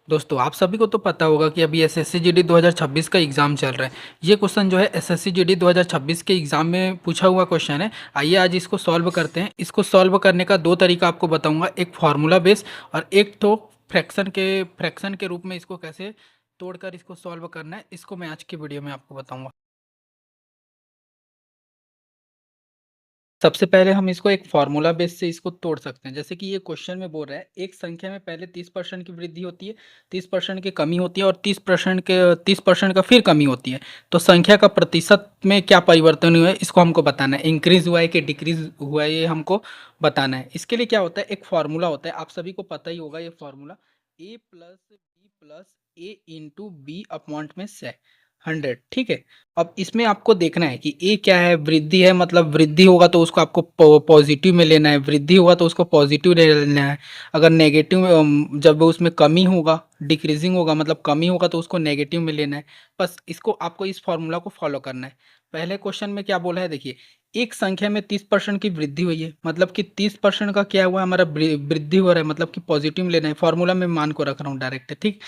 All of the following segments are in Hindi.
दोस्तों आप सभी को तो पता होगा कि अभी एसएससी जीडी 2026 का एग्ज़ाम चल रहा है। ये क्वेश्चन जो है एसएससी जीडी 2026 के एग्ज़ाम में पूछा हुआ क्वेश्चन है। आइए आज इसको सॉल्व करते हैं। इसको सॉल्व करने का दो तरीका आपको बताऊंगा, एक फार्मूला बेस और एक तो फ्रैक्शन के रूप में इसको कैसे तोड़कर इसको सॉल्व करना है, इसको मैं आज की वीडियो में आपको बताऊंगा। सबसे पहले हम इसको एक फार्मूला बेस से इसको तोड़ सकते हैं। जैसे कि ये क्वेश्चन में बोल रहा है एक संख्या में पहले 30% की वृद्धि होती है, 30% की कमी होती है और 30% का फिर कमी होती है। तो संख्या का प्रतिशत में क्या परिवर्तन हुआ है इसको हमको बताना है। इंक्रीज हुआ है कि डिक्रीज हुआ है ये हमको बताना है। इसके लिए क्या होता है, एक फार्मूला होता है, आप सभी को पता ही होगा ये formula, A+B+A into B appoint में 100। ठीक है। अब इसमें आपको देखना है कि ए क्या है, वृद्धि है, मतलब वृद्धि होगा तो उसको आपको पॉजिटिव में लेना है, वृद्धि होगा तो उसको पॉजिटिव ले लेना है। अगर नेगेटिव जब उसमें कमी होगा, डिक्रीजिंग होगा मतलब कमी होगा तो उसको नेगेटिव में लेना है। बस इसको आपको इस फॉर्मूला को फॉलो करना है। पहले क्वेश्चन में क्या बोला है देखिए, एक संख्या में 30% की वृद्धि हुई है, मतलब कि 30% का क्या हुआ हमारा वृद्धि हो रहा है, मतलब कि पॉजिटिव में लेना है। फॉर्मूला में मान को रख रहा हूँ डायरेक्ट, ठीक।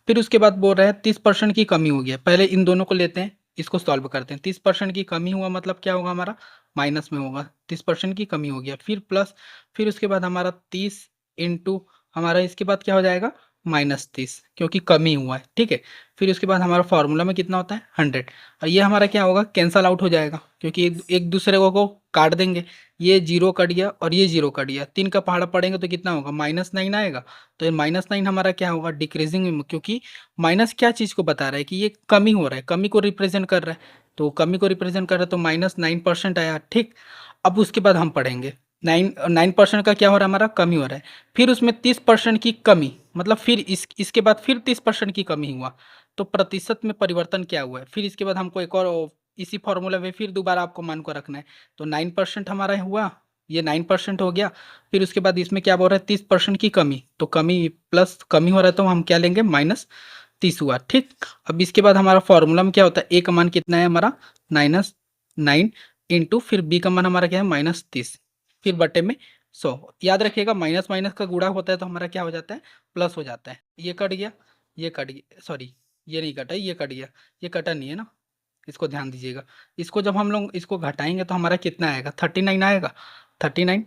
फिर उसके बाद बोल रहा है 30% की कमी हो गई है। पहले इन दोनों को लेते हैं, इसको सॉल्व करते हैं। 30% की कमी हुआ मतलब क्या होगा, हमारा माइनस में होगा। 30% की कमी हो गया, फिर प्लस, फिर उसके बाद हमारा 30 इंटू हमारा इसके बाद क्या हो जाएगा -30, क्योंकि कमी हुआ है, ठीक है। फिर उसके बाद हमारा फॉर्मूला में कितना होता है 100, और ये हमारा क्या होगा कैंसल आउट हो जाएगा, क्योंकि एक दूसरे को काट देंगे। ये जीरो कट गया और ये जीरो कट गया, तीन का पहाड़ा पड़ेंगे तो कितना होगा -9 आएगा। तो ये -9 हमारा क्या होगा डिक्रीजिंग में, क्योंकि माइनस क्या चीज़ को बता रहा है कि ये कमी हो रहा है, कमी को रिप्रेजेंट कर रहा है। तो कमी को रिप्रेजेंट कर रहा है तो -9% आया, ठीक। अब उसके बाद हम पढ़ेंगे 9% का क्या हो रहा है, हमारा कमी हो रहा है। फिर उसमें 30% की कमी, मतलब फिर इसके बाद फिर 30% की कमी हुआ, तो प्रतिशत में परिवर्तन क्या हुआ है। फिर इसके बाद हमको एक और इसी फॉर्मूला में फिर दोबारा आपको मान को रखना है। तो 9% हमारा हुआ, ये 9% हो गया। फिर उसके बाद इसमें क्या बोल रहा है 30% की कमी, तो कमी प्लस कमी हो रहा है तो हम क्या लेंगे -30 हुआ, ठीक। अब इसके बाद हमारा फॉर्मूला में क्या होता है, ए का मान कितना है हमारा -9 इंटू फिर बी का मान हमारा क्या है -30, फिर बटे में 100। याद रखिएगा माइनस माइनस का गुणा होता है तो हमारा क्या हो जाता है प्लस हो जाता है। ये कट गया, ये कट गया, सॉरी ये नहीं कटा, ये कट गया, ये कटा नहीं है ना, इसको ध्यान दीजिएगा। इसको जब हम लोग इसको घटाएंगे तो हमारा कितना आएगा 39 आएगा, 39।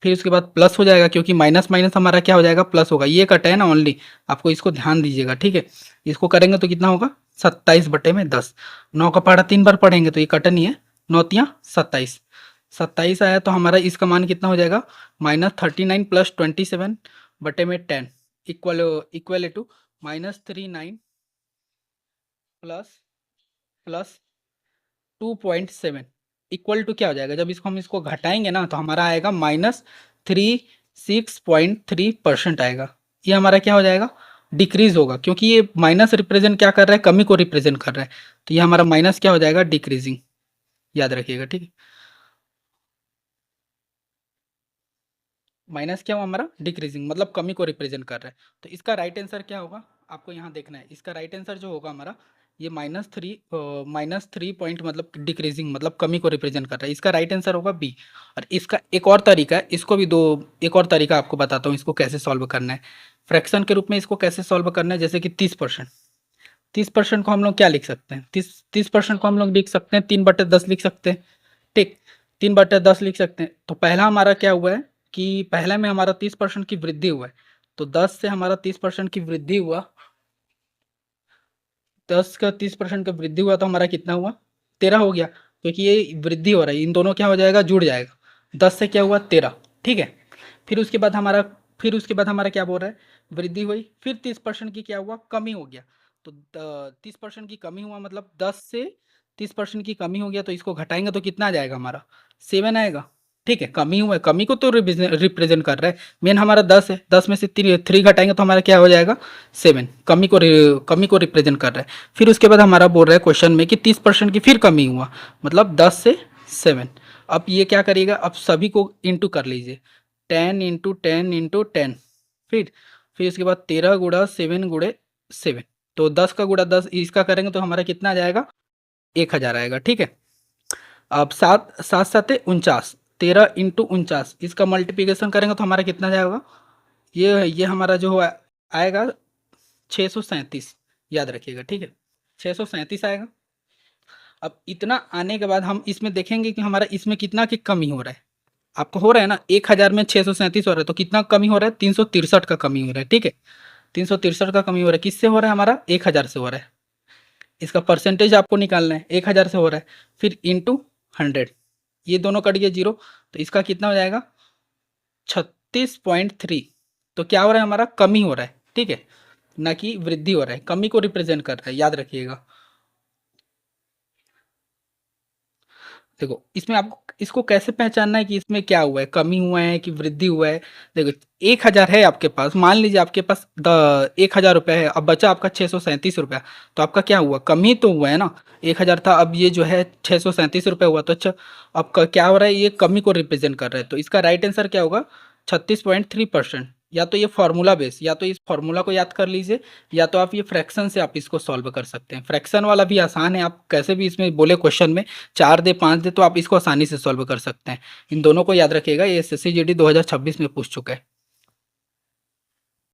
फिर उसके बाद प्लस हो जाएगा, क्योंकि माइनस माइनस हमारा क्या हो जाएगा प्लस होगा, ये कटा है ना ओनली, आपको इसको ध्यान दीजिएगा, ठीक है। इसको करेंगे तो कितना होगा 27/10। 9 का पहाड़ा 3 बार पढ़ेंगे तो ये कटा नहीं है, 9 × 3 = 27, 27 आया तो हमारा इसका मान कितना हो जाएगा -39 + 27/10 equal equal to -39 plus plus 2.7 equal to क्या हो जाएगा, जब इसको हम इसको घटाएंगे ना तो हमारा आएगा -36.3% आएगा। ये हमारा क्या हो जाएगा डिक्रीज होगा, क्योंकि ये माइनस रिप्रेजेंट क्या कर रहा है, कमी को रिप्रेजेंट कर रहा है। तो ये हमारा माइनस क्या हो जाएगा डिक्रीजिंग, याद रखिएगा, ठीक है। माइनस क्या हुआ हमारा डिक्रीजिंग, मतलब कमी को रिप्रेजेंट कर रहा है। तो इसका राइट आंसर क्या होगा आपको यहाँ देखना है। इसका राइट आंसर जो होगा हमारा ये -3 पॉइंट, मतलब डिक्रीजिंग मतलब कमी को रिप्रेजेंट कर रहा है। इसका राइट आंसर होगा बी। और इसका एक और तरीका है, इसको भी दो, एक और तरीका आपको बताता हूँ इसको कैसे सॉल्व करना है। फ्रैक्शन के रूप में इसको कैसे सॉल्व करना है, जैसे कि 30%, 30% को हम लोग क्या लिख सकते हैं, 30% को हम लोग लिख सकते हैं 3/10 लिख सकते हैं, ठीक। 3/10 लिख सकते हैं। तो पहला हमारा क्या हुआ है कि पहला में हमारा 30% की वृद्धि हुआ है, तो 10 से हमारा 30% की वृद्धि हुआ, 10 का 30% का वृद्धि हुआ तो हमारा कितना हुआ 13 हो गया, क्योंकि ये वृद्धि हो रहा है, इन दोनों क्या हो जाएगा जुड़ जाएगा। 10 से क्या हुआ 13, ठीक है। फिर उसके बाद हमारा क्या बोल रहा है वृद्धि हुई, फिर 30% की क्या हुआ कमी हो गया। तो 30% की कमी हुआ मतलब 10 से 30% की कमी हो गया, तो इसको घटाएंगे तो कितना आ जाएगा हमारा 7 आएगा, ठीक है। कमी हुआ है, कमी को तो रिप्रेजेंट कर रहा है, मेन हमारा 10 है, 10 में से 3 घटाएंगे तो हमारा क्या हो जाएगा 7, कमी को रिप्रेजेंट कर रहा है। फिर उसके बाद हमारा बोल रहा है क्वेश्चन में कि 30% की फिर कमी हुआ, मतलब 10 से 7। अब ये क्या करिएगा, अब सभी को इंटू कर लीजिए, 10 × 10 × 10, फिर उसके बाद 13 × 7 × 7, तो 10 का गुणा 10 इसका करेंगे तो हमारा कितना आ जाएगा 1000 आएगा, ठीक है। अब 7 7 × 7 = 49, 13 × 49 इसका मल्टीप्लिकेशन करेंगे तो हमारा कितना जाएगा, ये हमारा जो आएगा 637 याद रखिएगा, ठीक है, 637 आएगा। अब इतना आने के बाद हम इसमें देखेंगे कि हमारा इसमें कितना की कमी हो रहा है। आपको हो रहा है ना, 1000 में 637 हो रहा है, तो कितना कमी हो रहा है, 363 का कमी हो रहा है, ठीक है। 363 का कमी हो रहा है, किससे हो रहा है, हमारा 1000 से हो रहा है। इसका परसेंटेज आपको निकालना है, 1000 से हो रहा है, फिर इंटू 100, ये दोनों कट गए जीरो, तो इसका कितना हो जाएगा 36.3। तो क्या हो रहा है, हमारा कमी हो रहा है, ठीक है, ना कि वृद्धि हो रहा है, कमी को रिप्रेजेंट कर रहा है, याद रखिएगा। देखो इसमें आपको इसको कैसे पहचानना है कि इसमें क्या हुआ है, कमी हुआ है कि वृद्धि हुआ है। देखो 1000 है आपके पास, मान लीजिए आपके पास 1000 रुपये है, अब बचा आपका 637 रुपया, तो आपका क्या हुआ, कमी तो हुआ है ना। 1000 था, अब ये जो है 637 रुपये हुआ, तो अच्छा अब क्या हो रहा है, ये कमी को रिप्रेजेंट कर रहा है, तो इसका राइट आंसर क्या होगा 36.3%। या तो ये फार्मूला बेस, या तो इस फार्मूला को याद कर लीजिए, या तो आप ये फ्रैक्शन से आप इसको सॉल्व कर सकते हैं। फ्रैक्शन वाला भी आसान है, आप कैसे भी इसमें बोले क्वेश्चन में 4 दे 5 दे तो आप इसको आसानी से सॉल्व कर सकते हैं। इन दोनों को याद रखिएगा, ये SSC GD 2026 में पूछ चुका है।